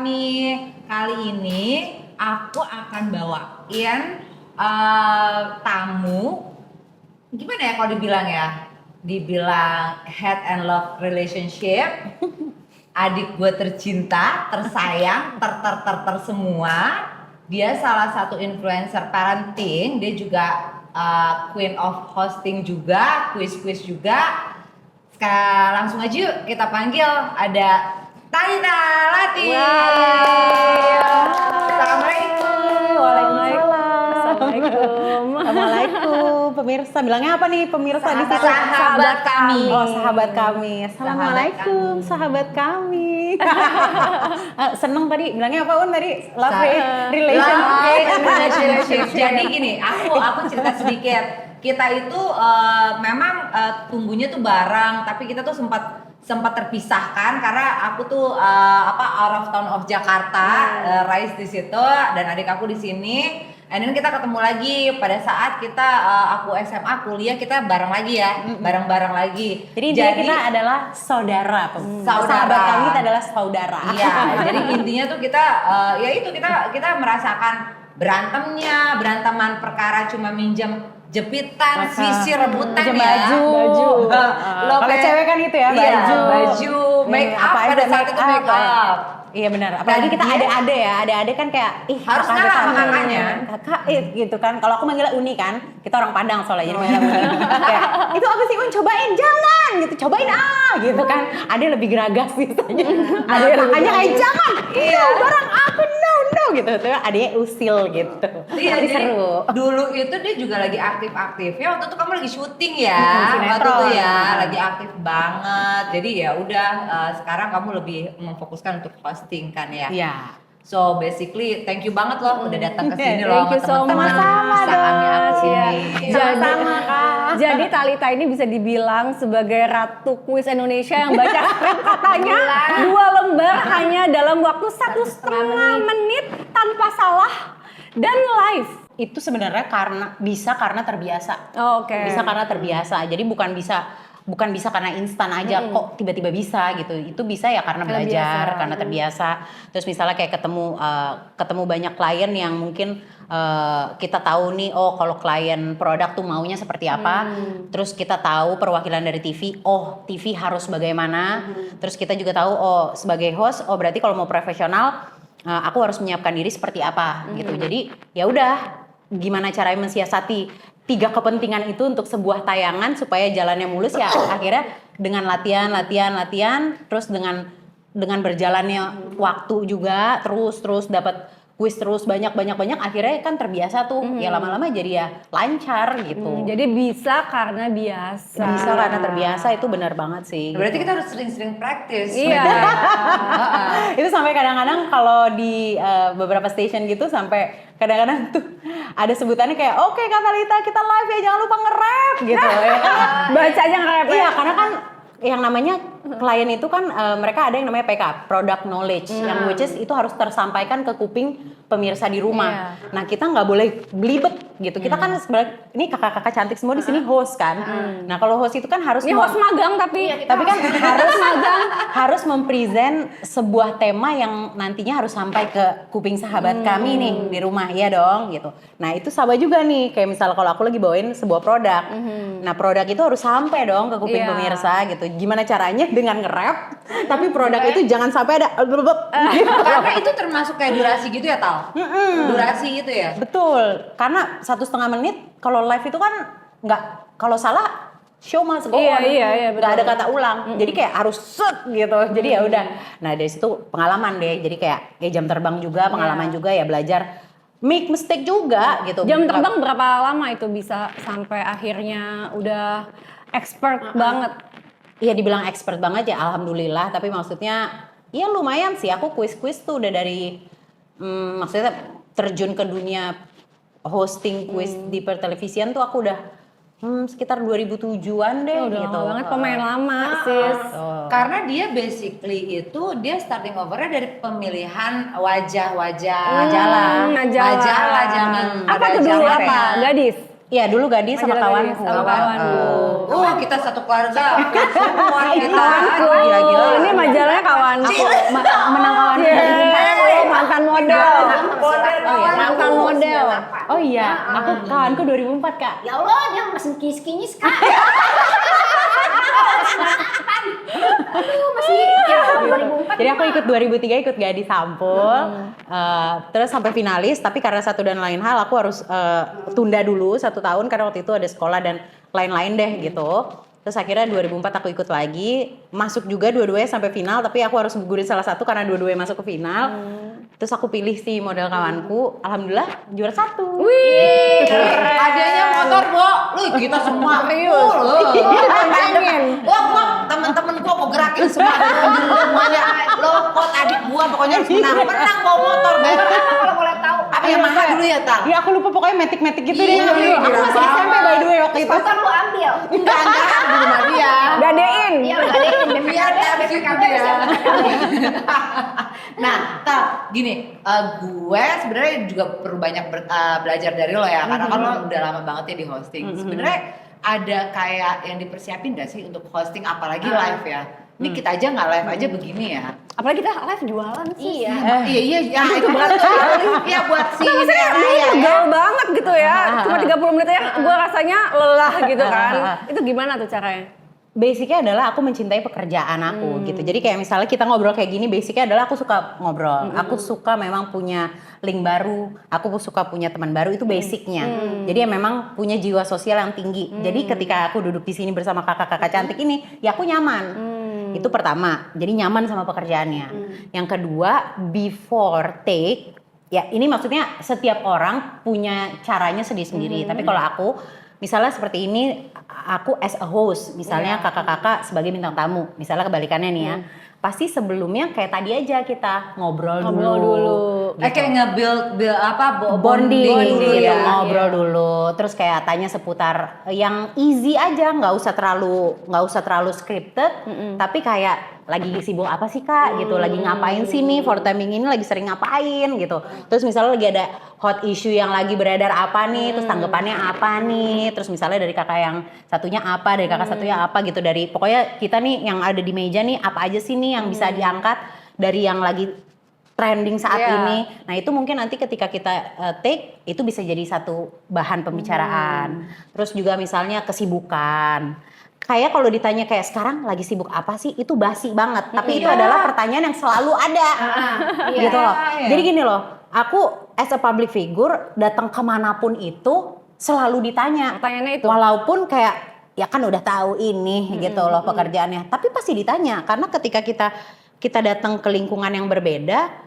kami. Kali ini aku akan bawain tamu. Gimana ya kalau dibilang ya? Dibilang head and love relationship. Adik gue tercinta, tersayang, ter semua. Dia salah satu influencer parenting. Dia juga queen of hosting juga, quiz juga. Sekarang langsung aja yuk kita panggil, ada Talitha Latif. Assalamualaikum. Assalamualaikum pemirsa. Bilangnya apa nih pemirsa di situ? Sahabat kami. Oh, sahabat kami. Assalamualaikum sahabat kami. Seneng tadi bilangnya apa tadi? Love relationship. Jadi gini, aku cerita sedikit. Kita itu memang tumbuhnya tuh bareng, tapi kita tuh sempat terpisahkan karena aku tuh out of town of Jakarta, rise di situ dan adik aku di sini. And then kita ketemu lagi pada saat kita aku SMA kuliah, kita bareng lagi ya, bareng-bareng lagi. Jadi kita adalah saudara. Sahabat kami kita adalah saudara. Iya, jadi intinya tuh kita kita merasakan beranteman perkara cuma minjem jepitan, sisir, rebutan baju. Kalau cewek kan itu ya, baju, make up pada saat itu make up. Iya benar. Apalagi kita ada kan kayak harus ngalah sama kakaknya. Kakak gitu kan. Kalau aku manggilnya Uni kan, kita orang Padang soalnya jadi manggilnya Uni. Kayak itu apa sih Un, cobain, jangan gitu, cobain gitu kan. Ada lebih geragas biasanya. Ada kakaknya kayak jangan. Iya, barang aku no gitu. Tuh adanya usil gitu. Iya, jadi seru. Dulu itu dia juga lagi aktif-aktifnya. Waktu itu kamu lagi syuting ya. Waktu itu ya lagi aktif banget. Jadi ya udah sekarang kamu lebih memfokuskan untuk hosting kan ya. Iya. So basically thank you banget loh udah datang ke sini loh sama teman-teman. Sama-sama Kak. Jadi Talitha ini bisa dibilang sebagai ratu kuis Indonesia yang baca skrip katanya 2 lembar hanya dalam waktu 1,5 menit tanpa salah dan live. Itu sebenarnya karena terbiasa. Oh, oke. Bisa karena terbiasa. Jadi bukan bisa karena instan aja kok tiba-tiba bisa gitu. Itu bisa ya karena belajar, karena terbiasa. Terus misalnya kayak ketemu banyak klien yang mungkin kita tahu nih, oh kalau klien produk tuh maunya seperti apa. Terus kita tahu perwakilan dari TV, oh TV harus bagaimana. Terus kita juga tahu, oh sebagai host, oh berarti kalau mau profesional aku harus menyiapkan diri seperti apa gitu. Jadi ya udah, gimana caranya mensiasati 3 kepentingan itu untuk sebuah tayangan supaya jalannya mulus ya. Akhirnya dengan latihan terus dengan berjalannya waktu juga terus dapat kuis terus banyak akhirnya kan terbiasa tuh. Ya lama-lama jadi ya lancar gitu. Jadi bisa karena biasa. Bisa karena terbiasa, itu benar banget sih. Berarti kita harus sering-sering praktis. Iya. Itu sampai kadang-kadang kalau di beberapa station gitu sampai kadang-kadang tuh ada sebutannya kayak oke Kak Talitha kita live ya, jangan lupa nge-rap gitu ya. Bacanya nge-rap. Iya, karena kan yang namanya klien itu kan mereka ada yang namanya PK, product knowledge, yang which is itu harus tersampaikan ke kuping pemirsa di rumah. Nah kita nggak boleh belibet gitu. Kita kan sebenarnya ini kakak-kakak cantik semua di sini host kan. Nah kalau host itu kan harus ini host magang tapi kan harus mempresent sebuah tema yang nantinya harus sampai ke kuping sahabat kami nih di rumah, ya dong gitu. Nah itu sama juga nih, kayak misal kalau aku lagi bawain sebuah produk. Nah produk itu harus sampai dong ke kuping pemirsa gitu. Gimana caranya dengan nge-rap tapi produk itu jangan sampai ada karena itu termasuk kayak durasi gitu ya Tal? Durasi gitu ya? Betul, karena 1,5 menit kalau live itu kan nggak, kalau salah show must go on. Iya, nggak ada kata ulang. Jadi kayak harus set gitu. Jadi ya udah. Nah dari situ pengalaman deh. Jadi kayak jam terbang juga, pengalaman juga ya, belajar make mistake juga gitu. Jam terbang berapa lama itu bisa sampai akhirnya udah expert banget? Iya dibilang expert banget ya alhamdulillah, tapi maksudnya ya lumayan sih, aku kuis-kuis tuh udah dari maksudnya terjun ke dunia hosting kuis di pertelevisian tuh aku udah sekitar 2007-an deh udah gitu. lama banget, pemain lama sis. Karena dia basically itu dia starting overnya dari pemilihan wajah-wajah majalah zaman apa tuh dulu apa? Gadis. Iya dulu Gadis sama kawanku. Sama kawanku. Kita satu keluarga. Semua kita. Kawanku. Gila-gila. Ini majalahnya kawanku. Menang kawan. Mantan model. Mantan model. Oh iya, aku kawanku 2004 Kak. Ya Allah, dia masih kinis-kinis Kak. Aduh, masih ya 2004. Jadi aku ikut 2003 ikut Gadis Sampul, terus sampai finalis. Tapi karena satu dan lain hal aku harus tunda dulu 1 tahun karena waktu itu ada sekolah dan lain-lain deh gitu. Terus akhirnya 2004 aku ikut lagi, masuk juga dua-duanya sampai final. Tapi aku harus gugurin salah satu karena dua-duanya masuk ke final. Terus aku pilih si model kawanku, alhamdulillah juara 1. Wih. Adanya motor, Bo. Lu kita semua. Diboncengin. Gua temen-temen gua mau gerakin semuanya. Lo kot adik gua pokoknya harus menang. Menang bawa motor, Bo. Kalau boleh tahu. Apa yang mahal dulu ya, Tal? Ya aku lupa pokoknya metik-metik gitu deh. Iya, Aku masih SMP by the way waktu itu. Motor lu ambil. Enggak, di rumah dia. Gadein. Iya, enggak ada Biar habis itu dia. Nah, Tal, gini, gue sebenarnya juga perlu banyak belajar dari lo ya, karena kan lo udah lama banget ya di hosting. Sebenarnya ada kayak yang dipersiapin gak sih untuk hosting, apalagi live ya? Ini kita aja nggak live aja begini ya? Apalagi kita live jualan sih. Iya. Iya, itu berat sekali. Iya buat si Raya ya. Gaul banget gitu ya. Cuma 30 menit aja gue rasanya lelah gitu kan. Itu gimana tuh caranya? Basicnya adalah aku mencintai pekerjaan aku gitu. Jadi kayak misalnya kita ngobrol kayak gini, basicnya adalah aku suka ngobrol. Aku suka memang punya link baru. Aku suka punya teman baru, itu basicnya. Jadi ya memang punya jiwa sosial yang tinggi. Jadi ketika aku duduk di sini bersama kakak-kakak cantik ini, ya aku nyaman. Itu pertama. Jadi nyaman sama pekerjaannya. Yang kedua, before take, ya ini maksudnya setiap orang punya caranya sendiri-sendiri. Tapi kalau aku misalnya seperti ini, aku as a host, misalnya kakak-kakak sebagai bintang tamu, misalnya kebalikannya nih ya, pasti sebelumnya kayak tadi aja kita ngobrol dulu. Kayak nge-build Bonding dulu gitu, ya. ngobrol dulu, terus kayak tanya seputar yang easy aja, nggak usah terlalu scripted, tapi kayak lagi sibuk apa sih Kak gitu, lagi ngapain sih nih for timing ini, lagi sering ngapain gitu. Terus misalnya lagi ada hot issue yang lagi beredar apa nih, terus tanggapannya apa nih, terus misalnya dari kakak yang satunya apa, dari kakak satunya apa gitu, dari pokoknya kita nih yang ada di meja nih apa aja sih nih yang bisa diangkat dari yang lagi trending saat ini. Nah itu mungkin nanti ketika kita take itu bisa jadi satu bahan pembicaraan. Terus juga misalnya kesibukan. Kayak kalau ditanya kayak sekarang lagi sibuk apa sih, itu basi banget. Tapi itu adalah pertanyaan yang selalu ada, gitu loh. Jadi gini loh, aku as a public figure datang kemanapun itu selalu ditanya. Pertanyaannya itu. Walaupun kayak ya kan udah tahu ini gitu loh pekerjaannya. Tapi pasti ditanya karena ketika kita datang ke lingkungan yang berbeda,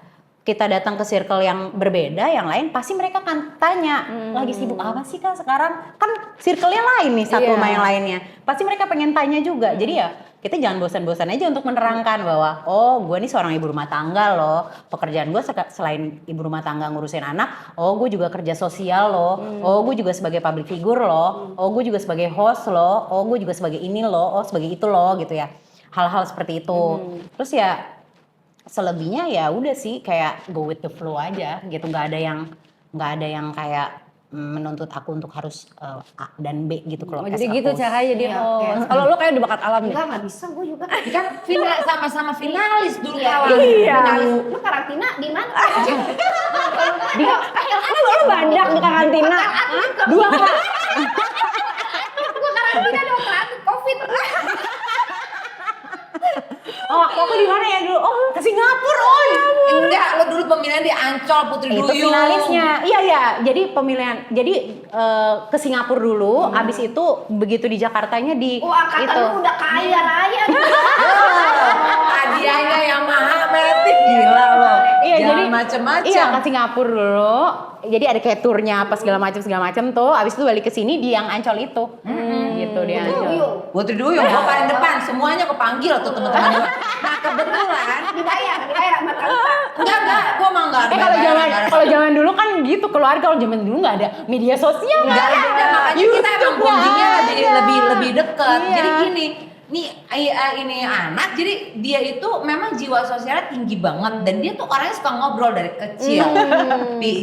kita datang ke circle yang berbeda, yang lain pasti mereka akan tanya, lagi sibuk apa sih Kak sekarang? Kan circle-nya lain nih satu sama yang lainnya. Pasti mereka pengen tanya juga. Jadi ya kita jangan bosan-bosan aja untuk menerangkan bahwa oh gue nih seorang ibu rumah tangga loh. Pekerjaan gue selain ibu rumah tangga ngurusin anak, oh gue juga kerja sosial loh. Oh gue juga sebagai public figure loh. Oh gue juga sebagai host loh. Oh gue juga sebagai ini loh. Oh sebagai itu loh gitu ya. Hal-hal seperti itu. Terus ya selebihnya ya udah sih kayak go with the flow aja gitu, nggak ada yang kayak menuntut aku untuk harus A dan B gitu kalau Jadi gitu host. caranya jadi host. Kalau lu kayak udah bakat alam nih. Enggak bisa gue juga. Kan sama-sama finalis dulu Iya. kawan. Iya. Lu karantina di mana? Lu banyak di karantina. Dua Kak. Gue karantina dong, Covid. Oh aku di mana ya dulu? Oh ke Singapura Enggak, lo dulu pemilihan di Ancol Putri itu Duyung. finalisnya. Iya jadi pemilihan. Jadi ke Singapura dulu, abis itu begitu di Jakartanya di Oh, angkatan itu. lu udah kaya raya. Hadiahnya yang mahal, metik gila lo. Iya Jangan jadi macem-macem. Iya ke Singapura dulu. Jadi ada kayak turnya apa segala macam tuh. Abis itu balik ke sini di yang Ancol itu. Gitu di Ancol. Putri Duyung, gue paling depan, semuanya kepanggil tuh teman-teman. Nah kebetulan, dibayar sama Talita. enggak, gue mah enggak. Kalau zaman dulu kan gitu keluarga, kalau zaman dulu nggak ada media sosial. Enggak ada, makanya kita emang bondingnya lebih deket. Iya. Jadi gini, nih ini anak, jadi dia itu memang jiwa sosialnya tinggi banget dan dia tuh orangnya suka ngobrol dari kecil.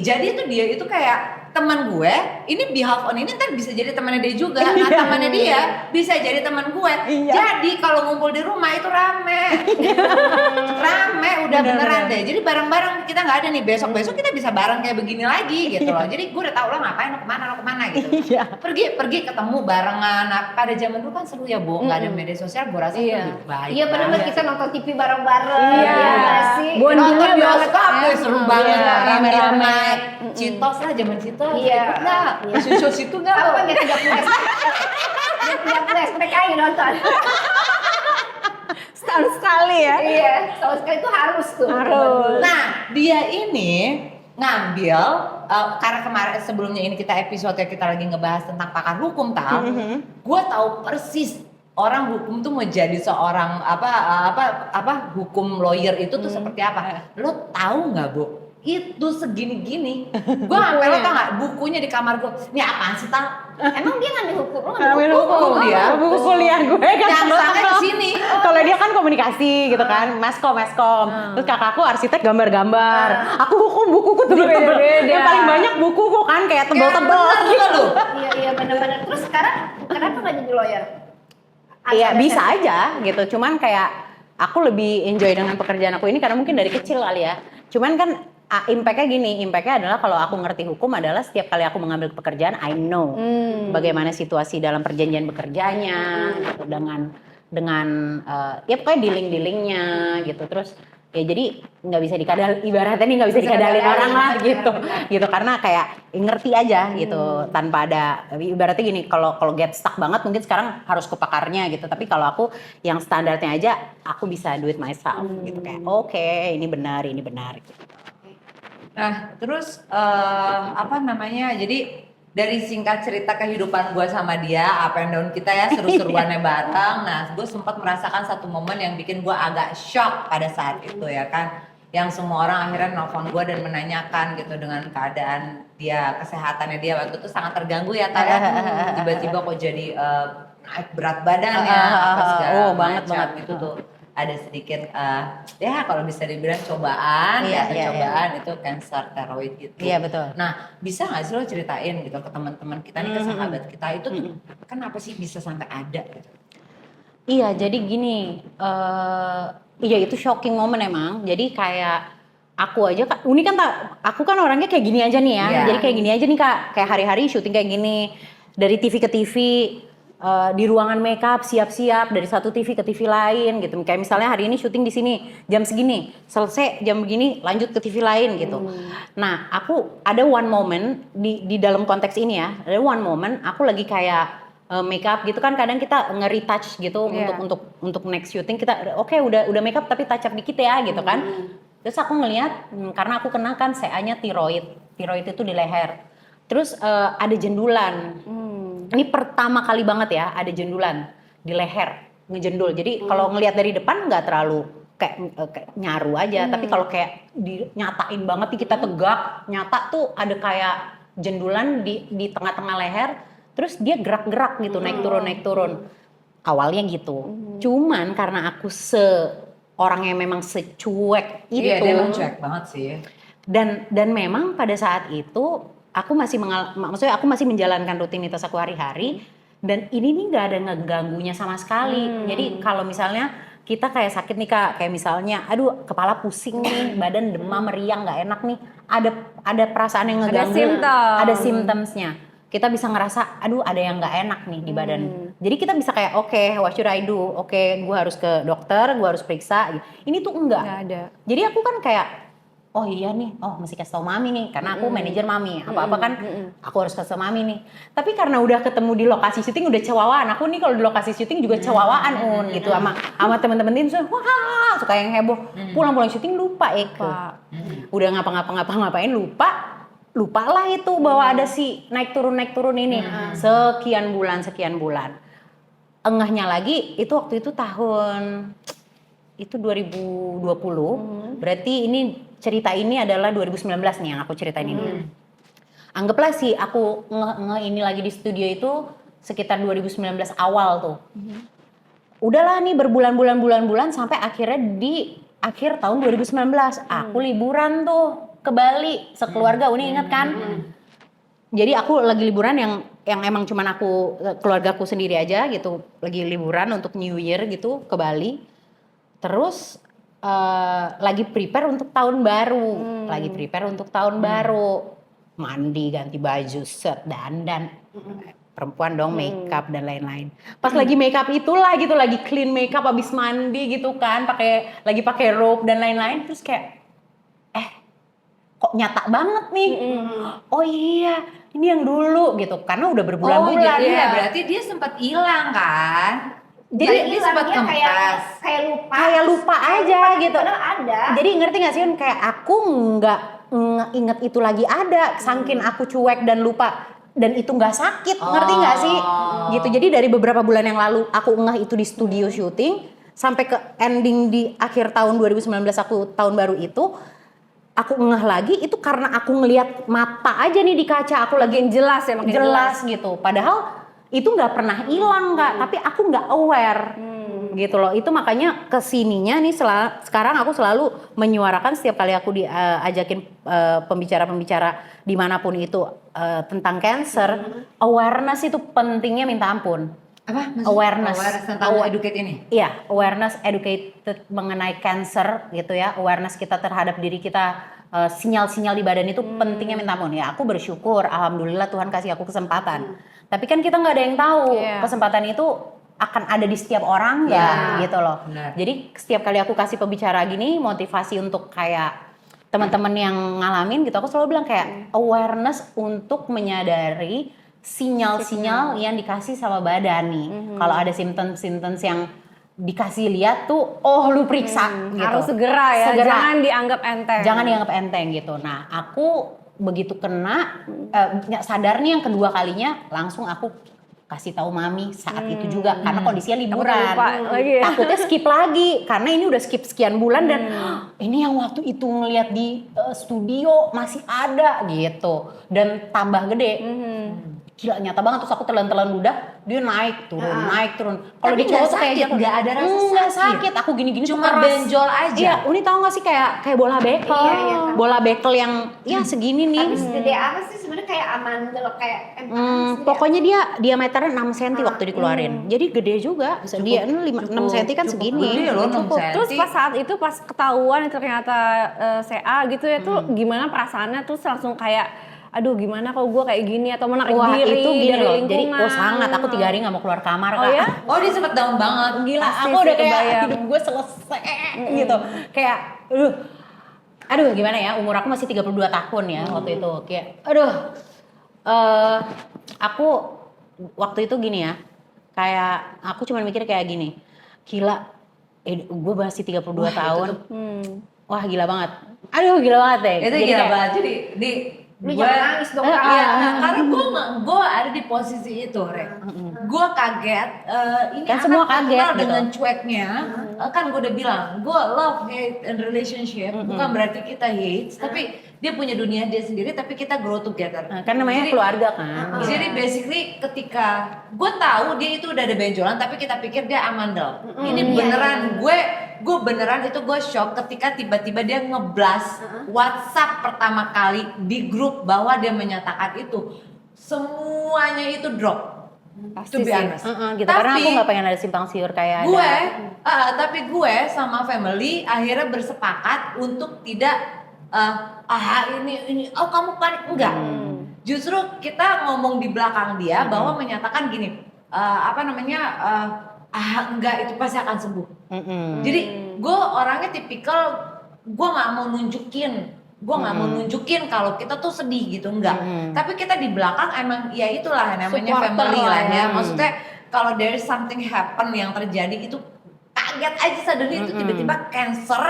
Jadi tuh dia itu kayak teman gue ini behalf on ini ntar bisa jadi temannya dia juga. Nah temannya dia bisa jadi teman gue. Jadi kalau ngumpul di rumah itu rame. Rame udah beneran deh. Jadi bareng-bareng kita nggak ada nih, besok-besok kita bisa bareng kayak begini lagi gitu loh. Jadi gue udah tahu lo ngapain, lo kemana gitu. Pergi ketemu barengan. Nah, pada zaman dulu kan seru ya Bu, nggak ada media sosial, gue rasa itu lebih baik. Iya benar-benar kita nonton TV bareng-bareng. Iya. nggak sih. Nonton bioskop banget. seru banget, Rame-rame. Citos lah zaman Citos. Iya. Ikut nggak? Show situ nggak? Apa dia 13? Dia 13 mereka ayo nonton. Setahun sekali ya. Iya, tahun sekali itu harus tuh. Harus. Nah, dia ini ngambil karena kemarin sebelumnya ini kita episode kita lagi ngebahas tentang pakar hukum gue tahu persis orang hukum tuh mau jadi seorang hukum lawyer itu tuh seperti apa. Lo tahu nggak Bu? Itu segini-gini. Gue sampai lo tau nggak bukunya di kamar gue. Ini apaan sih Tal? Emang dia ngambil hukum? Lo Ngambil hukum dia. buku kuliah gue kan. Nyamsangnya ke sini. Kalau dia kan komunikasi gitu kan, meskom. Terus kakakku arsitek gambar-gambar. Aku hukum, bukuku tebel-tebel. Beda-beda. Yang paling banyak bukuku kan kayak tebel-tebel. Gitu loh. Iya benar-benar. Terus sekarang kenapa nggak jadi lawyer? Iya bisa aja gitu, cuman kayak aku lebih enjoy dengan pekerjaan aku ini karena mungkin dari kecil kali ya. Cuman kan impactnya gini, impactnya adalah kalau aku ngerti hukum adalah setiap kali aku mengambil pekerjaan, I know bagaimana situasi dalam perjanjian bekerjanya, gitu, dengan ya pokoknya dealing-dealingnya gitu. Terus ya jadi nggak bisa ibaratnya nih nggak bisa dikadalin orang lah gitu karena kayak ngerti aja gitu tanpa ada ibaratnya gini kalau get stuck banget mungkin sekarang harus ke pakarnya gitu, tapi kalau aku yang standarnya aja aku bisa do it myself gitu kayak oke, ini benar gitu. Nah, terus jadi dari singkat cerita kehidupan gue sama dia, up and down kita ya, seru-seruannya bareng. Nah, gue sempat merasakan satu momen yang bikin gue agak shock pada saat itu ya kan. Yang semua orang akhirnya nelfon gue dan menanyakan gitu dengan keadaan dia, kesehatannya dia waktu itu sangat terganggu ya Taya. Tiba-tiba kok jadi naik berat badannya, apa segala macam itu tuh. Ada sedikit ya kalau bisa dibilang cobaan itu kanker tiroid gitu. Iya betul. Nah bisa nggak sih lo ceritain gitu ke teman-teman kita nih, ke sahabat kita itu tuh kenapa sih bisa sampai ada gitu? Iya jadi gini, iya itu shocking moment emang. Jadi kayak aku aja Kak, ini kan aku kan orangnya kayak gini aja nih ya. Yeah. Jadi kayak gini aja nih Kak, kayak hari-hari syuting kayak gini dari TV ke TV. Di ruangan makeup siap-siap dari satu TV ke TV lain gitu. Kayak misalnya hari ini syuting di sini jam segini, selesai jam begini lanjut ke TV lain gitu. Nah, aku ada one moment di dalam konteks ini ya. Ada one moment aku lagi kayak makeup gitu kan, kadang kita nge-retouch gitu untuk next syuting kita oke, udah makeup tapi touch up dikit ya gitu kan. Terus aku ngelihat karena aku kena kan CA-nya tiroid itu di leher. Terus ada jendulan. Ini pertama kali banget ya ada jendulan di leher, ngejendul. Jadi kalau ngelihat dari depan nggak terlalu kayak nyaru aja, tapi kalau kayak nyatain banget nih kita tegak, nyata tuh ada kayak jendulan di tengah-tengah leher. Terus dia gerak-gerak gitu, naik turun. Awalnya gitu. Cuman karena aku orang yang memang secuek itu. Iya, dia emang cuek banget sih. Dan memang pada saat itu aku masih aku masih menjalankan rutinitas aku hari-hari dan ini nih nggak ada ngeganggunya sama sekali. Jadi kalau misalnya kita kayak sakit nih Kak, kayak misalnya aduh kepala pusing nih, badan demam, meriang, nggak enak nih, ada perasaan yang ngeganggu, ada symptomsnya. Kita bisa ngerasa aduh ada yang nggak enak nih di badan. Jadi kita bisa kayak oke, what should I do? Oke, gue harus ke dokter, gue harus periksa. Ini tuh enggak ada. Jadi aku kan kayak oh iya nih, mesti kasih tau mami nih, karena aku manajer mami, apa-apa kan aku harus kasih tau mami nih. Tapi karena udah ketemu di lokasi syuting udah cewawaan, aku nih kalau di lokasi syuting juga cewawaan gitu sama temen-temen tim, wah suka yang heboh, pulang-pulang syuting lupa Eka, udah ngapa-ngapain lupa lah itu bahwa ada si naik turun ini, sekian bulan. Engahnya lagi itu waktu itu tahun itu 2020, berarti ini cerita ini adalah 2019 nih yang aku ceritain ini. Anggaplah sih aku ini lagi di studio itu sekitar 2019 awal tuh. Udahlah nih berbulan-bulan sampai akhirnya di akhir tahun 2019 aku liburan tuh ke Bali sekeluarga, Uni inget kan? Jadi aku lagi liburan yang emang cuman aku keluargaku sendiri aja gitu, lagi liburan untuk New Year gitu ke Bali. Terus lagi prepare untuk tahun baru, baru. Mandi, ganti baju, set, dandan. Perempuan dong, makeup dan lain-lain. Pas lagi makeup itulah gitu, lagi clean makeup abis mandi gitu kan, lagi pakai robe dan lain-lain, terus kayak kok nyata banget nih. Oh iya, ini yang dulu gitu. Karena udah berbulan-bulan. jadi ya. berarti dia sempat hilang kan? Jadi dia sempat hilangnya kempes. kayak lupa. Kayak lupa aja tapi gitu. Padahal ada. Jadi ngerti gak sih, kayak aku nggak inget itu lagi ada, saking aku cuek dan lupa, dan itu nggak sakit, ngerti nggak sih? Gitu. Jadi dari beberapa bulan yang lalu aku ngeh itu di studio syuting, sampai ke ending di akhir tahun 2019 aku tahun baru itu, aku ngeh lagi itu karena aku ngelihat mata aja nih di kaca, aku lagi Makin jelas ya, makin jelas gitu. Padahal itu nggak pernah hilang Kak, tapi aku nggak aware. Gitu loh. Itu makanya kesininya nih sekarang aku selalu menyuarakan setiap kali aku diajakin pembicara-pembicara dimanapun itu tentang cancer, awareness itu pentingnya minta ampun. Apa? Awareness tentang educate ini. Iya, awareness educated mengenai cancer gitu ya, awareness kita terhadap diri kita, sinyal-sinyal di badan itu pentingnya minta ampun. Ya aku bersyukur, alhamdulillah Tuhan kasih aku kesempatan. Tapi kan kita nggak ada yang tahu kesempatan itu akan ada di setiap orang nggak gitu loh. Benar. Jadi setiap kali aku kasih pembicara gini, motivasi untuk kayak teman-teman yang ngalamin gitu, aku selalu bilang kayak awareness untuk menyadari sinyal-sinyal yang dikasih sama badan nih. Kalau ada symptoms yang dikasih lihat tuh, oh lu periksa gitu. Harus segera ya, jangan dianggap enteng. Jangan dianggap enteng gitu. Nah aku begitu kena, sadarnya yang kedua kalinya langsung aku kasih tahu mami saat itu juga, karena kondisinya liburan. Takutnya skip lagi karena ini udah skip sekian bulan dan ini yang waktu itu ngeliat di studio masih ada gitu dan tambah gede. Gila nyata banget, terus aku telan-telan ludah, dia naik turun. Kalau di cowok tuh kayak nggak ada rasa nggak sakit. Aku gini-gini Cuma tuh keras. benjol aja. Iya, Uni tahu nggak sih kayak bola bekel, bola bekel yang ya segini nih. Tapi segede apa sih sebenarnya, kayak amandel kayak Pokoknya dia diameternya 6 cm waktu dikeluarin. Jadi gede juga. Dia 6 cm kan segini. Gede loh, 6 Cukup. cm. Terus pas saat itu pas ketahuan ternyata CA gitu ya, tuh gimana perasaannya, tuh langsung kayak aduh gimana kalau gue kayak gini, atau menarik Wah diri itu gini dari loh, lingkungan. jadi sangat, aku 3 hari gak mau keluar kamar Kak. ya? Oh dia sempat down banget. Gila, Pasti aku sih udah kayak kebayang. hidup gue selesai gitu. Kayak aduh gimana ya, umur aku masih 32 tahun ya waktu itu. Kayak aku waktu itu gini ya, kayak aku cuma mikir kayak gini, gila gue masih 32 tahun. Wah gila banget. Aduh gila banget deh. Itu Jadi gila kayak, banget. Jadi lu jangan nangis dong Kak. Iya, karena gue ada di posisi itu, Gue kaget. Ini Kan anak semua kaget terkenal gitu. dengan cueknya. Kan gue udah bilang, gue love, hate, and relationship. Bukan berarti kita hate, tapi dia punya dunia dia sendiri, tapi kita grow together. kan namanya keluarga kan. Jadi basically ketika gue tahu dia itu udah ada benjolan, tapi kita pikir dia amandel. Ini beneran, gue beneran itu gue shock ketika tiba-tiba dia ngeblas WhatsApp pertama kali di grup bahwa dia menyatakan itu. Semuanya itu drop. Pasti To be sih. honest. Gitu, karena aku gak pengen ada simpang siur kayak Tapi gue sama family akhirnya bersepakat untuk tidak ini kamu panik, enggak. Justru kita ngomong di belakang dia bahwa menyatakan gini, enggak, itu pasti akan sembuh. Jadi gue orangnya tipikal, gue nggak mau nunjukin kalau kita tuh sedih gitu, enggak. Tapi kita di belakang emang ya itulah namanya Supporter family lah lah ya. ya. Maksudnya kalau there is something happen yang terjadi itu kaget aja suddenly itu tiba-tiba cancer.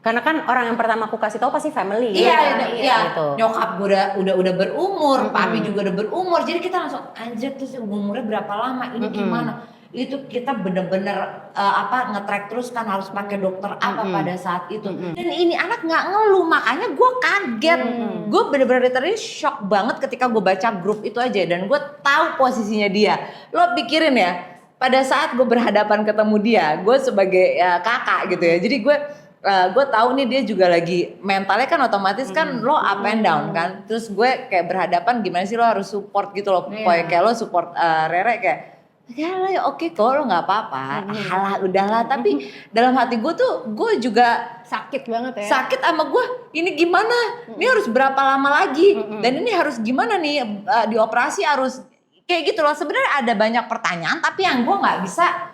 Karena kan orang yang pertama aku kasih tahu pasti family. Iya. Gitu. Nyokap gue udah berumur, papi juga udah berumur. Jadi kita langsung anjir, terus umurnya berapa lama ini gimana? Itu kita bener-bener nge-track terus kan, harus pakai dokter apa pada saat itu. Dan ini anak nggak ngeluh, makanya gue kaget. Gue bener-bener literally shock banget ketika gue baca grup itu aja dan gue tahu posisinya dia. Lo pikirin ya, pada saat gue berhadapan ketemu dia, gue sebagai kakak gitu ya. Jadi gue gue tahu nih dia juga lagi mentalnya kan otomatis kan lo up and down kan. Terus gue kayak berhadapan gimana sih lo harus support gitu loh. Kayak lo support Rere kayak ya lo ya oke kok lo nggak apa-apa. Alah udahlah. Tapi dalam hati gue tuh gue juga Sakit banget ya. sakit sama gue. Ini gimana? Ini harus berapa lama lagi? Dan ini harus gimana nih dioperasi harus kayak gitu loh. Sebenarnya ada banyak pertanyaan tapi yang gue nggak bisa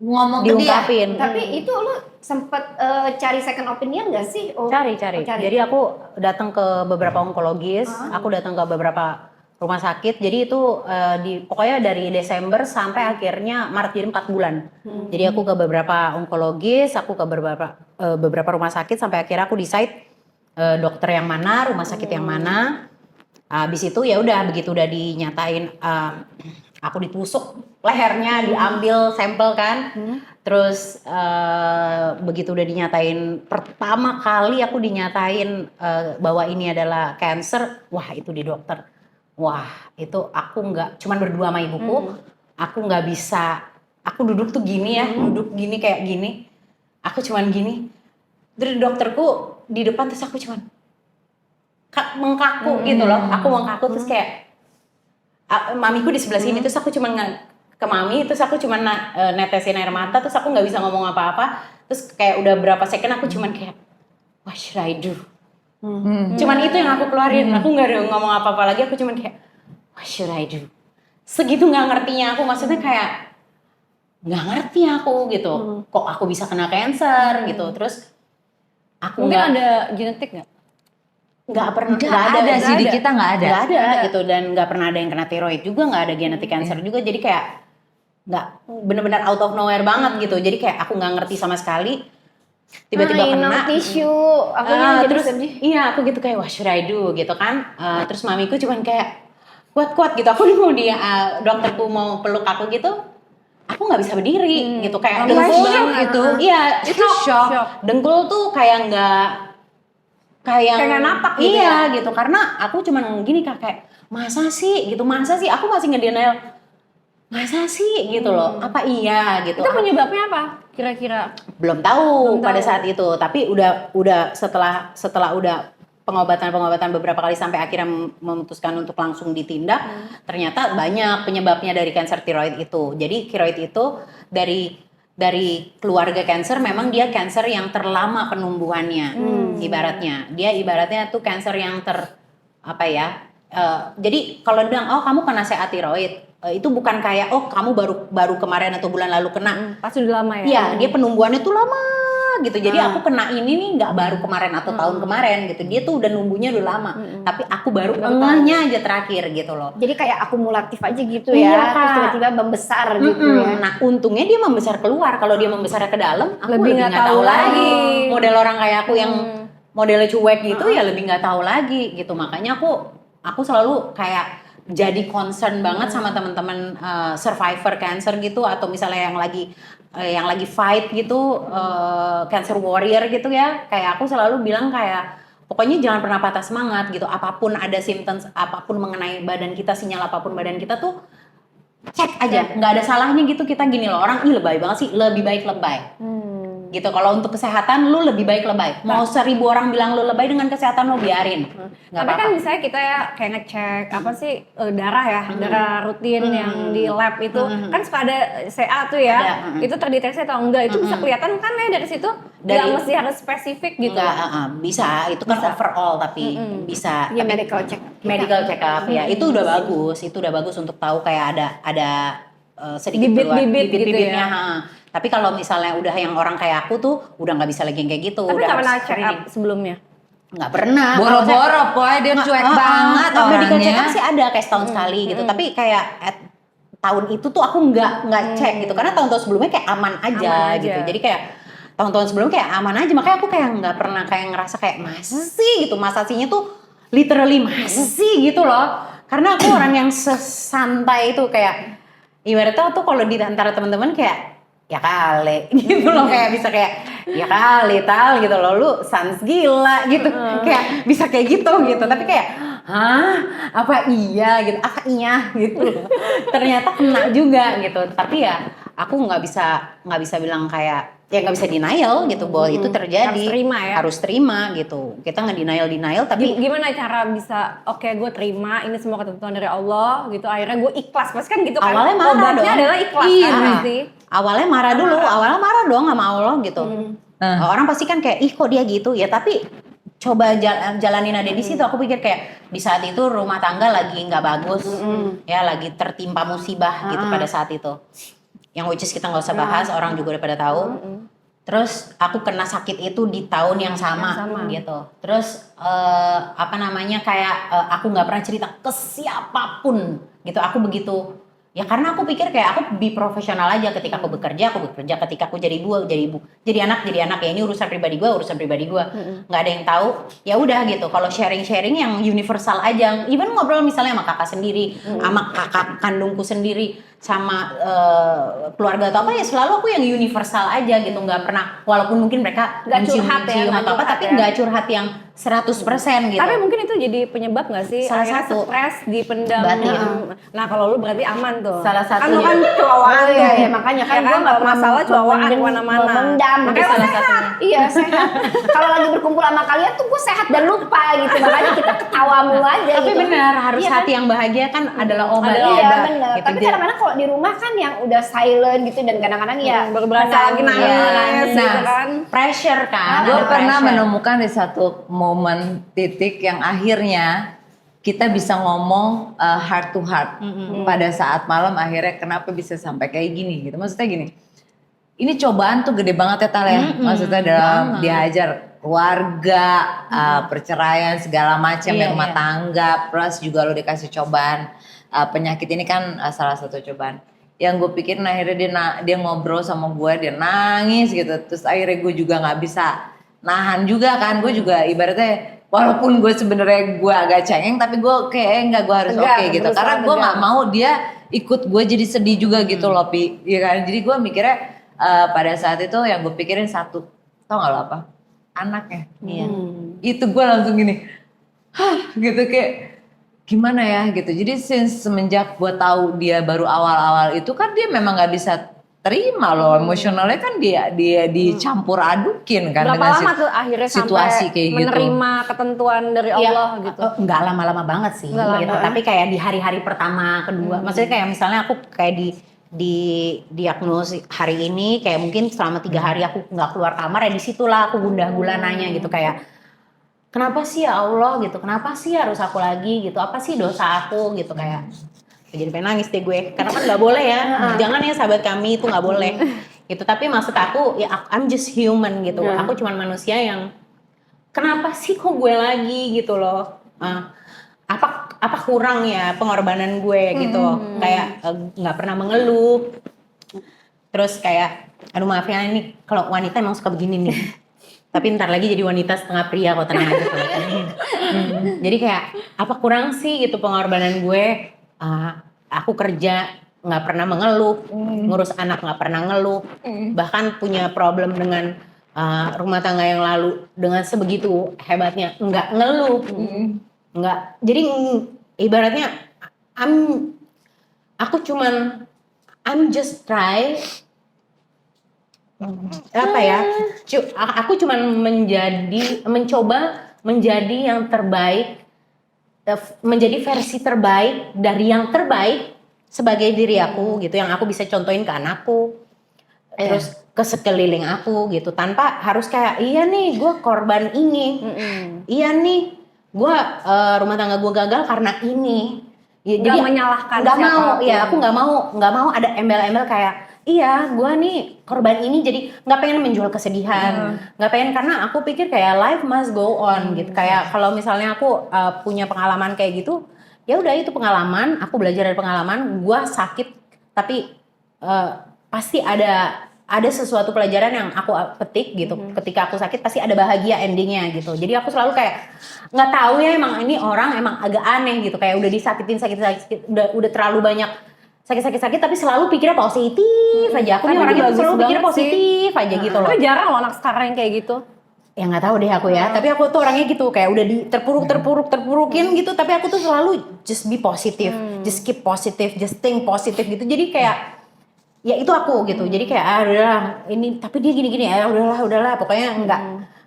ngomong ke dia. Diungkapin. Tapi itu lu sempet cari second opinion gak sih? Cari. cari. Jadi aku datang ke beberapa onkologis, aku datang ke beberapa rumah sakit. Jadi itu pokoknya dari Desember sampai akhirnya Maret, jadi 4 bulan. Jadi aku ke beberapa onkologis, aku ke beberapa rumah sakit sampai akhirnya aku decide dokter yang mana, rumah sakit yang mana. Habis itu ya udah begitu udah dinyatain aku ditusuk lehernya, diambil sampel kan. Terus begitu udah dinyatain pertama kali aku dinyatain bahwa ini adalah cancer, wah itu di dokter. Wah itu aku nggak, cuman berdua sama ibuku, aku nggak bisa, aku duduk tuh gini ya, duduk gini kayak gini, aku cuman gini, terus dokterku di depan terus aku cuman mengkaku gitu loh, aku mengkaku terus kayak mamiku di sebelah sini terus aku cuman ke mami, terus aku cuman netesin air mata, terus aku nggak bisa ngomong apa-apa, terus kayak udah berapa second aku cuman kayak what should I do? Cuman itu yang aku keluarin, aku nggak ada ngomong apa-apa lagi, aku cuman kayak what should I do? Segitu nggak ngertinya aku, maksudnya kayak nggak ngerti aku gitu, kok aku bisa kena cancer gitu, terus aku Mungkin nggak ada genetik nggak? nggak pernah Nggak ada sih di kita nggak ada. gitu, dan nggak pernah ada yang kena tiroid juga, nggak ada genetik cancer juga, jadi kayak nggak benar-benar out of nowhere banget gitu, jadi kayak aku nggak ngerti sama sekali. Tiba-tiba kena tisu, aku jadi terus sedih. iya aku gitu kayak what should I do gitu kan. Terus mamiku cuman kayak kuat gitu, aku mau dia dokterku mau peluk aku gitu, aku nggak bisa berdiri gitu, kayak dengkul itu. iya itu shock. Dengkul tuh kayak nggak Kayak napak gitu iya gitu, karena aku cuman gini kayak masa sih aku masih ngedenial masa sih gitu loh, apa iya gitu. Itu penyebabnya apa? Kira-kira? Belum tahu pada saat itu, tapi udah setelah udah pengobatan beberapa kali sampai akhirnya memutuskan untuk langsung ditindak. Ternyata banyak penyebabnya dari kanker tiroid itu. Jadi tiroid itu dari keluarga kanker, memang dia kanker yang terlama penumbuhannya. Ibaratnya tuh kanker yang jadi kalau bilang oh kamu kena CA tiroid, itu bukan kayak oh kamu baru kemarin atau bulan lalu kena. Pasti udah lama ya? Iya, dia penumbuhannya tuh lama gitu. Jadi aku kena ini nih nggak baru kemarin atau tahun kemarin gitu. Dia tuh udah numbuhnya udah lama. Tapi aku baru ngehnya aja terakhir gitu loh. Jadi kayak akumulatif aja gitu Iya, ya, Kak. terus tiba-tiba membesar gitu ya. Nah untungnya dia membesar keluar. Kalau dia membesar ke dalam, aku Lebih lebih nggak nggak tahu tahu lagi. lagi. Model orang kayak aku yang modelnya cuek gitu ya lebih nggak tahu lagi gitu. Makanya aku selalu kayak jadi concern banget sama teman-teman survivor cancer gitu, atau misalnya yang lagi fight gitu, cancer warrior gitu ya. Kayak aku selalu bilang kayak pokoknya jangan pernah patah semangat gitu. Apapun ada symptoms, apapun mengenai badan kita, sinyal apapun badan kita tuh cek aja. Nggak ada salahnya gitu kita gini loh, orang lebay banget sih, lebih baik lebay. Gitu. Kalau untuk kesehatan lu lebih baik lebay. Mau 1000 orang bilang lu lebay, dengan kesehatan lu biarin. Nggak Tapi apa-apa. kan misalnya kita ya kayak ngecek apa sih darah ya, darah rutin yang di lab itu kan suka ada CA tuh ya, Ada, itu terdeteksi atau enggak, itu bisa kelihatan kan ya dari situ, nggak mesti harus spesifik gitu. Nggak, bisa. Itu kan overall tapi bisa. Iya, Tapi medical check. medical check up ya, itu udah bagus. Itu udah bagus untuk tahu kayak ada sedikit Bibit-bibit gitu ya. Tapi kalau misalnya udah yang orang kayak aku tuh udah nggak bisa lagi yang kayak gitu. Tapi udah nggak pernah harus check up screening. sebelumnya. Nggak pernah. Boro-boro poy dia cuek banget Medical check up orangnya. sih ada kayak setahun sekali gitu. Tapi kayak tahun itu tuh aku nggak cek gitu, karena tahun-tahun sebelumnya kayak aman aja gitu. Jadi kayak tahun-tahun sebelumnya kayak aman aja, makanya aku kayak nggak pernah kayak ngerasa kayak masa sih gitu. Masasinya tuh literally masa sih gitu loh. Karena aku orang yang sesantai itu, kayak ibaratnya tuh kalau di antara teman-teman kayak ya kali gitu loh, kayak bisa kayak ya kali tal gitu loh, lu sans gila gitu, kayak bisa kayak gitu. Tapi kayak hah apa iya gitu, apa iya gitu. Ternyata kena juga gitu. Tapi ya aku nggak bisa bilang kayak ya nggak bisa denial gitu bahwa itu terjadi. Harus terima ya. Harus terima gitu. Kita nggak denial tapi Gimana cara bisa oke gue terima ini semua ketentuan dari Allah gitu, akhirnya gue ikhlas, pasti kan gitu kan. awalnya marah Obatnya dong. adalah ikhlas Iya. kan pasti. Awalnya marah dulu, awalnya marah dong sama Allah gitu. Orang pasti kan kayak ih kok dia gitu ya, tapi coba jalanin ada di situ. Aku pikir kayak di saat itu rumah tangga lagi nggak bagus, ya lagi tertimpa musibah gitu pada saat itu. Yang which is kita nggak usah bahas, orang juga udah pada tahu. Terus aku kena sakit itu di tahun yang sama. Gitu. Terus apa namanya kayak aku nggak pernah cerita ke siapapun gitu. Aku begitu. Ya karena aku pikir kayak aku be profesional aja, ketika aku bekerja, ketika aku jadi ibu, jadi anak ya ini urusan pribadi gue, nggak ada yang tahu. Ya udah gitu. Kalau sharing yang universal aja, even ngobrol misalnya sama kakak sendiri, sama kakak kandungku sendiri, sama keluarga atau apa ya selalu aku yang universal aja gitu, nggak pernah, walaupun mungkin mereka Nggak curhat ya, mencium nggak atau apa, curhat tapi ya. nggak curhat yang 100% gitu. Tapi mungkin itu jadi penyebab gak sih? Salah Akhirnya satu. stres dipendam. Batin. Nah kalau lu berarti aman tuh. Salah Kan satunya. lu kan cowokan Oh, iya, tuh. iya, makanya kan Ya gua nggak kalau masalah cowokan kemana-mana. memendam. Makanya Itu lo salah sehat. satunya. Iya sehat. Kalau lagi berkumpul sama kalian tuh gue sehat dan lupa gitu. Makanya kita ketawa mulu aja Tapi gitu. benar, harus Iya kan? hati yang bahagia kan adalah obat. Adalah Iya obat. benar. Gitu. Tapi kadang-kadang kalau di rumah kan yang udah silent gitu dan kadang-kadang ya Baru berasa lagi nangis Nah, gitu kan. pressure kan. Gue ada pernah pressure. menemukan di satu momen titik yang akhirnya kita bisa ngomong heart to heart pada saat malam, akhirnya kenapa bisa sampai kayak gini gitu. Maksudnya gini, ini cobaan tuh gede banget ya Tal ya. Maksudnya dalam dihajar keluarga, perceraian segala macam Iya, yang rumah iya. tangga, plus juga lo dikasih cobaan penyakit ini kan salah satu cobaan. Yang gue pikirin akhirnya dia ngobrol sama gue, dia nangis gitu. Terus akhirnya gue juga nggak bisa nahan juga kan. Gue juga ibaratnya walaupun gue sebenarnya gue agak cengeng, tapi gue kayak enggak, gue harus Tegar, oke gitu. berusaha Karena gue tegar. nggak mau dia ikut gue jadi sedih juga gitu loh Pi. Ya kan? Jadi gue mikirnya pada saat itu yang gue pikirin satu, tau gak lo apa? Anaknya. Iya. Itu gue langsung gini, hah gitu kayak gimana ya gitu. Jadi semenjak gue tahu dia baru awal-awal itu kan dia memang nggak bisa terima loh, emosionalnya kan dia dicampur adukin kan Berapa dengan lama tuh akhirnya situasi sampai kayak gitu. menerima ketentuan dari Allah gitu? Nggak lama-lama banget sih Nggak gitu. lama. Tapi kayak di hari-hari pertama, kedua, maksudnya kayak misalnya aku kayak di diagnosis hari ini kayak mungkin selama 3 hari aku nggak keluar kamar, ya disitulah aku gundah gulananya gitu kayak kenapa sih ya Allah gitu, kenapa sih harus aku lagi gitu, apa sih dosa aku gitu kayak jadi pengen nangis deh gue karena kan nggak boleh ya, jangan ya sahabat kami itu nggak boleh gitu. Tapi maksud aku ya I'm just human gitu, aku cuman manusia yang kenapa sih kok gue lagi gitu loh. Apa kurang ya pengorbanan gue gitu, kayak nggak pernah mengeluh. Terus kayak aduh maaf ya ini kalau wanita emang suka begini nih. Tapi ntar lagi jadi wanita setengah pria kok, tenang aja. Jadi kayak apa kurang sih gitu pengorbanan gue. Aku kerja nggak pernah mengeluh, ngurus anak nggak pernah ngeluh, bahkan punya problem dengan rumah tangga yang lalu dengan sebegitu hebatnya nggak ngeluh, nggak. Jadi ibaratnya aku cuman I'm just try apa ya? Aku cuman mencoba menjadi yang terbaik, menjadi versi terbaik dari yang terbaik sebagai diri aku gitu, yang aku bisa contohin ke anakku, terus ke sekeliling aku gitu, tanpa harus kayak iya nih gue korban ini, iya nih gue rumah tangga gue gagal karena ini. Ya, Nggak menyalahkan nggak mau siapapun. ya, aku nggak mau ada embel-embel kayak iya gue nih korban ini, jadi nggak pengen menjual kesedihan, nggak pengen, karena aku pikir kayak life must go on gitu. Kayak kalau misalnya aku punya pengalaman kayak gitu, ya udah itu pengalaman, aku belajar dari pengalaman. Gue sakit tapi pasti ada sesuatu pelajaran yang aku petik gitu. Ketika aku sakit pasti ada bahagia endingnya gitu. Jadi aku selalu kayak nggak tahu ya, emang ini orang emang agak aneh gitu, kayak udah disakitin sakit udah terlalu banyak sakit tapi selalu pikirnya positif aja. Aku nih Tapi orangnya bagus selalu pikirnya banget sih. positif aja gitu loh. Tapi jarang loh anak sekarang yang kayak gitu. Ya nggak tahu deh aku ya, tapi aku tuh orangnya gitu, kayak udah terpurukin gitu, tapi aku tuh selalu just be positive, just keep positive, just think positive gitu. Jadi kayak ya itu aku gitu. Jadi kayak udahlah ini tapi dia gini-gini ya udahlah pokoknya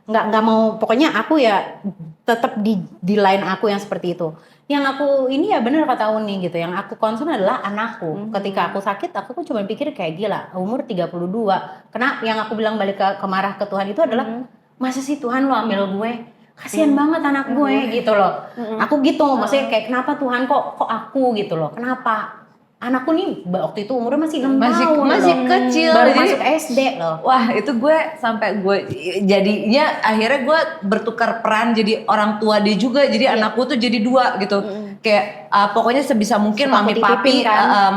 nggak mau, pokoknya aku ya tetap di line aku yang seperti itu. Yang aku ini ya benar kata Uni gitu, yang aku concern adalah anakku. Ketika aku sakit aku cuma pikir kayak gila umur 32. Karena yang aku bilang balik ke marah ke Tuhan itu adalah masa sih Tuhan lo ambil gue, kasihan banget anak gue gitu loh. Aku gitu maksudnya kayak kenapa Tuhan kok aku gitu loh, kenapa anakku nih waktu itu umurnya masih 6 tahun masih loh. kecil, baru jadi- masuk SD loh. Wah itu gue sampai gue jadinya akhirnya gue bertukar peran jadi orang tua dia juga, jadi anakku tuh jadi dua gitu. Kayak pokoknya sebisa mungkin Suka aku mami papi titipin, kan?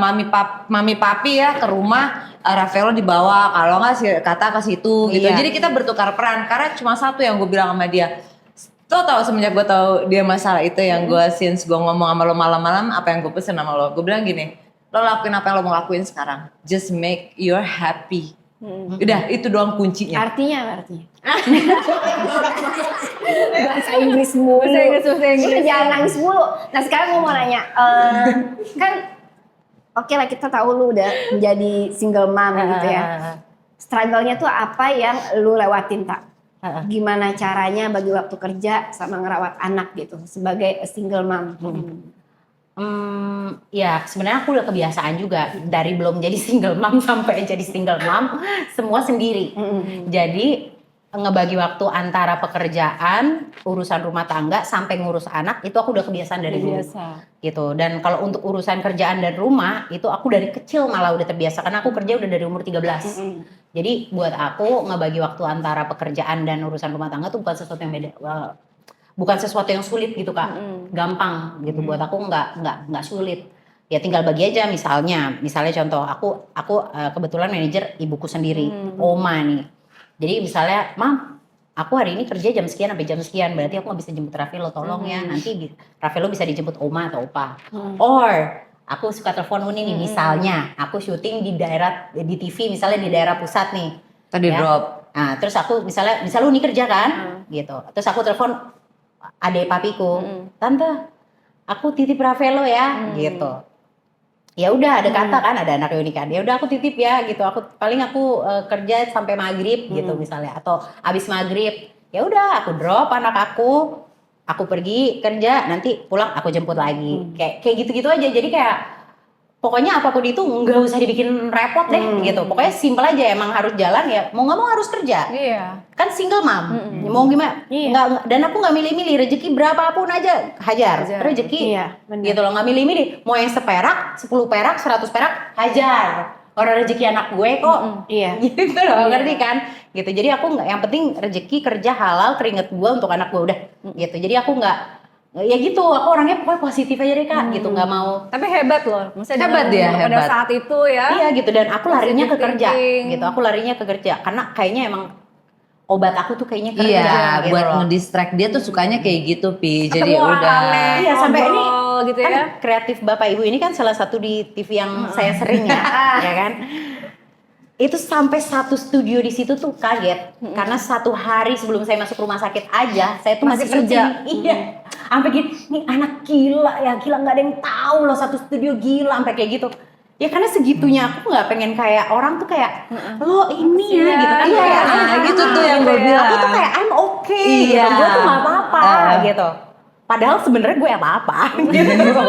mami papi ya ke rumah, Rafaelo dibawa, kalau nggak si Kata ke situ gitu. Iya. Jadi kita bertukar peran karena cuma satu yang gue bilang sama dia. Tau semenjak gue tahu dia masalah itu yang gue since gue ngomong sama lo malam-malam, apa yang gue pesen sama lo, gue bilang gini, lo lakuin apa yang lo mau lakuin sekarang, just make you happy. Udah itu doang kuncinya. Artinya. Bahasa Inggris mulu. Bahasa Inggris. Udah, jangan nangis mulu. Nah sekarang gue mau nanya, kan oke lah kita tahu lu udah menjadi single mom gitu ya. Struggle-nya tuh apa yang lu lewatin, Tak? Gimana caranya bagi waktu kerja sama ngerawat anak gitu sebagai a single mom? Ya sebenarnya aku udah kebiasaan juga dari belum jadi single mom sampai jadi single mom semua sendiri. Jadi ngebagi waktu antara pekerjaan, urusan rumah tangga sampai ngurus anak itu aku udah kebiasaan dari dulu. Gitu. Dan kalau untuk urusan kerjaan dan rumah itu aku dari kecil malah udah terbiasa karena aku kerja udah dari umur 13. Jadi buat aku ngebagi waktu antara pekerjaan dan urusan rumah tangga tuh bukan sesuatu yang beda. Bukan sesuatu yang sulit gitu Kak, gampang gitu buat aku nggak sulit. Ya tinggal bagi aja misalnya contoh aku kebetulan manajer ibuku sendiri, oma nih. Jadi misalnya, Mam, aku hari ini kerja jam sekian sampai jam sekian, berarti aku nggak bisa jemput Rafaelo, tolong ya nanti Rafaelo bisa dijemput oma atau opa. Or aku suka telepon Uni nih, misalnya aku syuting di TV misalnya di daerah pusat nih. Tadi ya. drop. Nah terus aku misalnya Uni kerja kan, gitu. Terus aku telepon adek papiku, Tante, aku titip Rafaelo ya, gitu. Ya udah ada Kata kan, ada anak Uni kan. Ya udah aku titip ya, gitu. Aku kerja sampai maghrib gitu misalnya, atau abis maghrib. Ya udah aku drop anak aku pergi kerja, nanti pulang aku jemput lagi. Kayak gitu-gitu aja. Jadi kayak pokoknya apapun itu nggak usah dibikin repot deh gitu. Pokoknya simple aja, emang harus jalan ya. Mau nggak mau harus kerja. Iya. Kan single mom, mau gimana? Dan aku nggak milih-milih, rezeki berapapun aja hajar. Rezeki, gitu loh, nggak milih-milih. Mau yang seperak, 10 perak, 100 perak, hajar. Orang rezeki anak gue kok, gitu loh, ngerti kan? Gitu. Jadi aku nggak, yang penting rezeki kerja halal, keringet gue untuk anak gue udah, gitu. Jadi aku nggak, ya gitu. Aku orangnya pokoknya positif aja deh Kak, gitu, nggak mau. Tapi hebat loh, maksudnya Hebat dia, pada hebat. saat itu ya. Iya gitu, dan aku larinya ke Positive kerja, thinking. gitu. Aku larinya ke kerja, karena kayaknya emang obat aku tuh kayaknya kerja. Iya, gitu buat loh. ngedistract dia tuh sukanya kayak gitu, Pi. Jadi Ketemu orang udah. aneh, Iya, sampai ini ngobrol gitu kan ya. kreatif Bapak Ibu ini kan salah satu di TV yang saya sering ya, ya kan. Itu sampai satu studio di situ tuh kaget karena satu hari sebelum saya masuk rumah sakit aja saya tuh masih kerja. Iya, sampai gini, nih anak gila ya, gila nggak ada yang tahu loh satu studio gila sampai kayak gitu. Ya karena segitunya aku nggak pengen kayak orang tuh kayak lo ini ya gitu kan, Iya, kayak gitu tuh yang gue bilang. aku tuh kayak I'm okay, Iya. gitu. Gue tuh nggak apa-apa gitu. Padahal sebenarnya gue apa-apa gitu.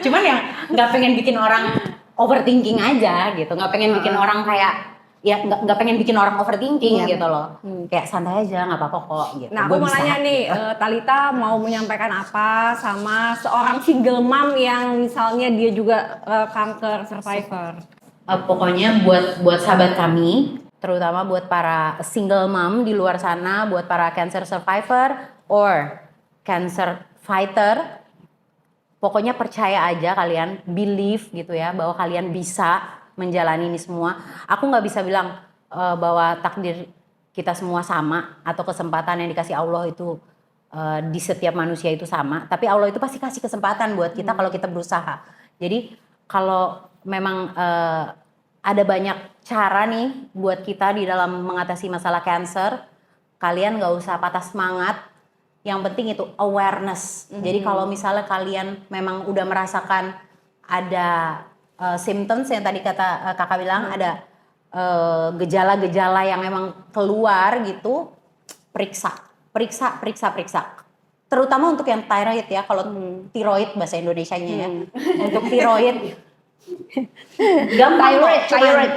Cuman yang nggak pengen bikin orang overthinking aja gitu, nggak pengen bikin orang kayak ya nggak pengen bikin orang overthinking gitu loh. Kayak santai aja, nggak apa-apa kok gitu. Nah, Gue aku mau bisa. nanya nih, Talita mau menyampaikan apa sama seorang single mom yang misalnya dia juga kanker survivor? Pokoknya buat sahabat kami, terutama buat para single mom di luar sana, buat para cancer survivor or cancer fighter, pokoknya percaya aja kalian, believe gitu ya, bahwa kalian bisa menjalani ini semua. Aku nggak bisa bilang bahwa takdir kita semua sama atau kesempatan yang dikasih Allah itu di setiap manusia itu sama. Tapi Allah itu pasti kasih kesempatan buat kita kalau kita berusaha. Jadi kalau memang ada banyak cara nih buat kita di dalam mengatasi masalah cancer, kalian nggak usah patah semangat. Yang penting itu awareness. Jadi kalau misalnya kalian memang udah merasakan ada symptoms yang tadi kata kakak bilang ada gejala-gejala yang emang keluar gitu, periksa. Terutama untuk yang thyroid ya, kalau tiroid bahasa Indonesianya ya. Untuk tiroid gampang Thyroid.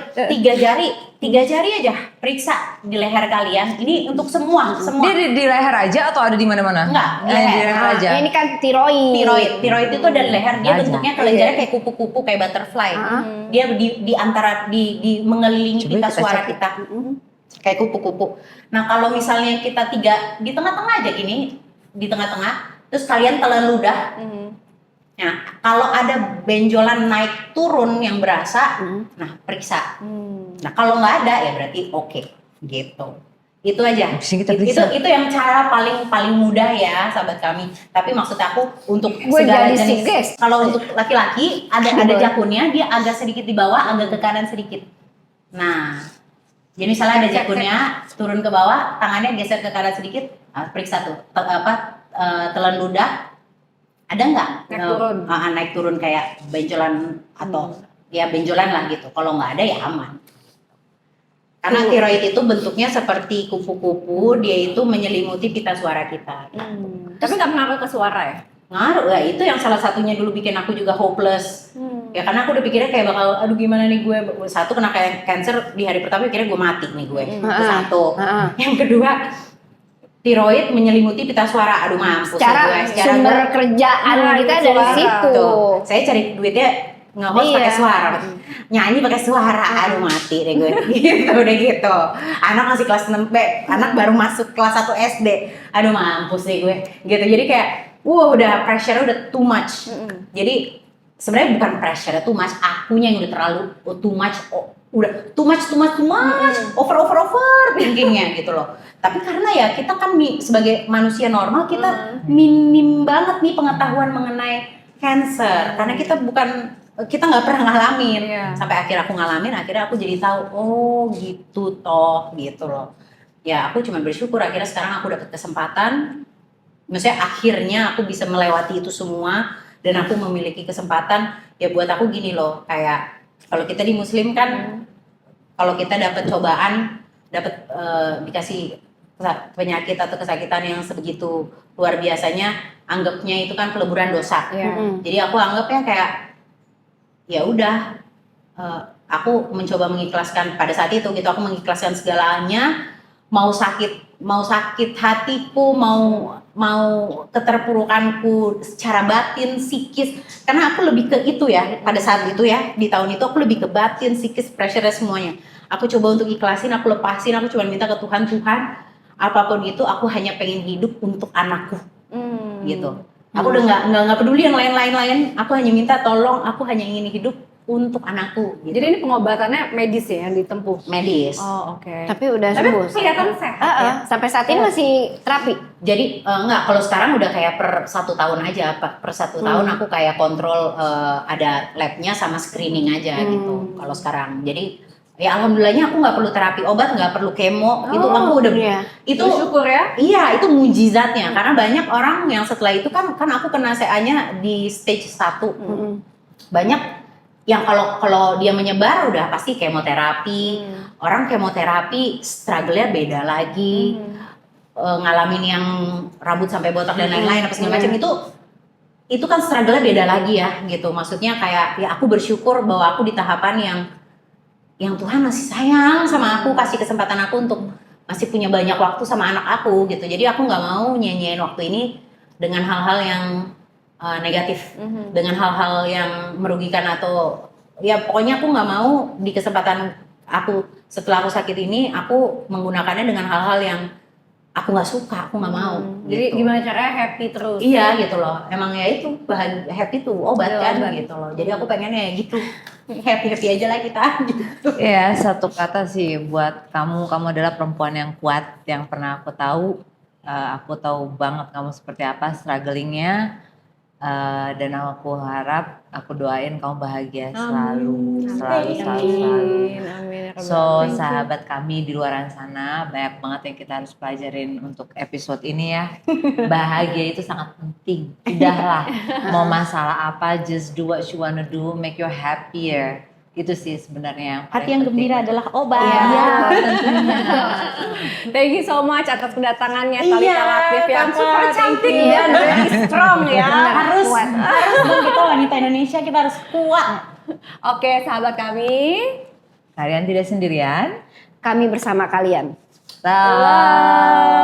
3 jari aja periksa di leher kalian. Ini untuk semua. Dia di leher aja atau ada di mana-mana? Enggak, di Di leher. leher aja. Ini kan tiroid. Tiroid itu dari leher, dia Aja. bentuknya kelenjarnya kayak kupu-kupu kayak butterfly. Dia di antara di mengelilingi Coba pita kita suara cek. kita. Kayak kupu-kupu. Nah, kalau misalnya kita 3 di tengah-tengah aja gini, di tengah-tengah, terus kalian telan ludah. Nah, kalau ada benjolan naik turun yang berasa, nah periksa. Nah, kalau nggak ada ya berarti oke, gitu. Itu aja. Habis ini kita periksa. Itu yang cara paling mudah ya, sahabat kami. Tapi maksud aku untuk Gue segala jadi jenis. suges. Kalau untuk laki-laki ada jakunnya, dia agak sedikit di bawah, agak ke kanan sedikit. Nah, jadi misalnya ada jakunnya turun ke bawah, tangannya geser ke kanan sedikit, periksa tuh telan ludah. Ada nggak naik turun kayak benjolan atau ya benjolan lah gitu. Kalau nggak ada ya aman. Karena tiroid itu bentuknya seperti kupu-kupu, dia itu menyelimuti pita suara kita. Tapi nggak pengaruh ke suara ya? Ngaruh ya, itu yang salah satunya dulu bikin aku juga hopeless. Ya karena aku udah pikirnya kayak bakal, aduh gimana nih gue, satu kena kayak cancer di hari pertama pikirnya gue mati nih gue. Itu satu. Yang kedua, tiroid menyelimuti pita suara, aduh mampus Secara gue. sumber kerjaan kita dari suara. situ. Tuh, saya cari duitnya nge-host Iya. pakai suara, nyanyi pakai suara, aduh mati deh gue. Gitu udah gitu. Anak masih kelas 6 anak baru masuk kelas 1 SD, aduh mampus deh gue. Gitu, jadi kayak, udah pressure udah too much. Jadi sebenarnya bukan pressure too much, akunya yang udah terlalu too much. Udah too much, over thinkingnya gitu loh. Tapi karena ya kita kan sebagai manusia normal kita minim banget nih pengetahuan mengenai cancer, karena kita nggak pernah ngalamin. Sampai akhir aku ngalamin, akhirnya aku jadi tahu, oh gitu toh, gitu loh. Ya aku cuma bersyukur akhirnya sekarang aku dapat kesempatan, maksudnya akhirnya aku bisa melewati itu semua dan aku memiliki kesempatan. Ya buat aku gini loh, kayak kalau kita di Muslim kan, kalau kita dapat cobaan, dapat dikasih penyakit atau kesakitan yang sebegitu luar biasanya, anggapnya itu kan peleburan dosa. Jadi aku anggapnya kayak ya udah, aku mencoba mengikhlaskan pada saat itu gitu, aku mengikhlaskan segalanya, mau sakit hatiku, mau keterpurukanku secara batin, psikis, karena aku lebih ke itu ya pada saat itu ya, di tahun itu aku lebih ke batin, psikis, pressure semuanya. Aku coba untuk ikhlasin, aku lepasin, aku cuma minta ke Tuhan, apapun itu aku hanya pengen hidup untuk anakku, gitu. Aku udah nggak peduli yang lain-lain, aku hanya minta tolong, aku hanya ingin hidup untuk anakku. Gitu. Jadi ini pengobatannya medis ya yang ditempuh? Medis. Oh oke. Tapi udah sembuh. kelihatan sehat ya? Sampai saat ini masih terapi. Jadi enggak, kalau sekarang udah kayak per 1 tahun aja, per 1 tahun aku kayak kontrol, ada labnya sama screening aja gitu. Kalau sekarang, jadi ya alhamdulillahnya aku nggak perlu terapi obat, nggak perlu kemo, itu aku udah, itu Bersyukur ya? iya itu mujizatnya, karena banyak orang yang setelah itu kan aku kena CA-nya di stage 1, banyak yang kalau dia menyebar udah pasti kemoterapi, orang kemoterapi struggle-nya beda lagi. Ngalamin yang rambut sampai botak dan lain-lain apa segala macam, itu kan struggle-nya beda lagi ya gitu. Maksudnya kayak ya aku bersyukur bahwa aku di tahapan yang Tuhan masih sayang sama aku, kasih kesempatan aku untuk masih punya banyak waktu sama anak aku gitu. Jadi aku nggak mau nyanyiin waktu ini dengan hal-hal yang negatif, dengan hal-hal yang merugikan, atau ya pokoknya aku nggak mau di kesempatan aku setelah aku sakit ini aku menggunakannya dengan hal-hal yang aku nggak suka, aku nggak mau. Jadi gitu. gimana caranya happy terus? Iya gitu loh, emang ya itu bahagia, happy tuh obat kan gitu loh. Jadi aku pengennya ya gitu, happy aja lah kita. Gitu. Ya, satu kata sih buat kamu adalah perempuan yang kuat, yang pernah aku tahu. Aku tahu banget kamu seperti apa strugglingnya, dan aku harap, aku doain kamu bahagia selalu. Amin. So sahabat kami di luar sana, banyak banget yang kita harus pelajarin untuk episode ini ya. Bahagia itu sangat penting. penting. Udahlah, mau masalah apa, just do what you wanna do, make you happier. Itu sih sebenarnya. Hati yang gembira adalah obat. Iya, Thank you so much atas kedatangannya Iya, Thalita Latif yang Kakak, super thank cantik you. dan very strong ya. harus Kuat. harus dong kita wanita Indonesia, kita harus kuat. Oke sahabat kami. Kalian tidak sendirian. Kami bersama kalian. Bye.